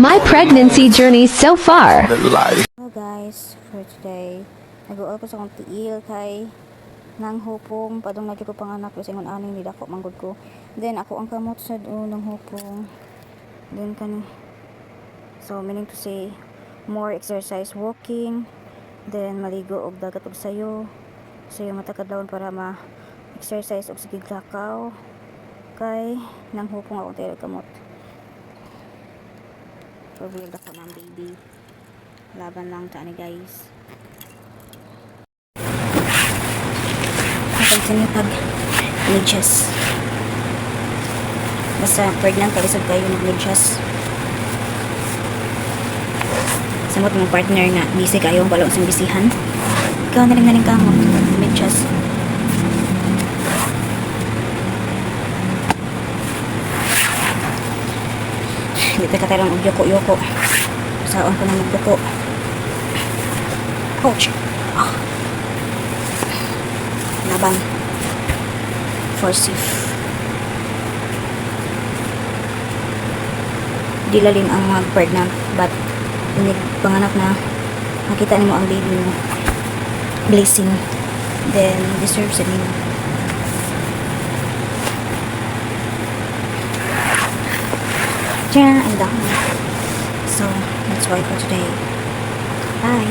My pregnancy journey so far. Hello guys, for today nag-uol ko sa akong tiil kay nang hupong padong lagi ko panganak kasi ngon aning ni dako manggod ko. Then ako ang kamot sa ng hupong. Then kani, so meaning to say more exercise, walking, then maligo og dagat og sayo matakadlawon para ma-exercise og sige lakaw kay nang hupong ako tayo kamot. For real ako ng baby. Laban lang ta ni guys. Kapag sinipag medyas. Basta pregnant kalisod kayo ng medyas. Samot mong partner nga busy kayo wala usang bisihan. Ikaw na rin kamot medyas. Dito ka tarang og yoko-yoko. Saon ko na magbuko. Ouch! Ah. Laban. For safe. Di lalim ang mag-pregnant but panganak na makita nimo ang baby mo. Blessing. Then deserve sa nimo. Diyan ang dahon. So, that's why for today. Bye!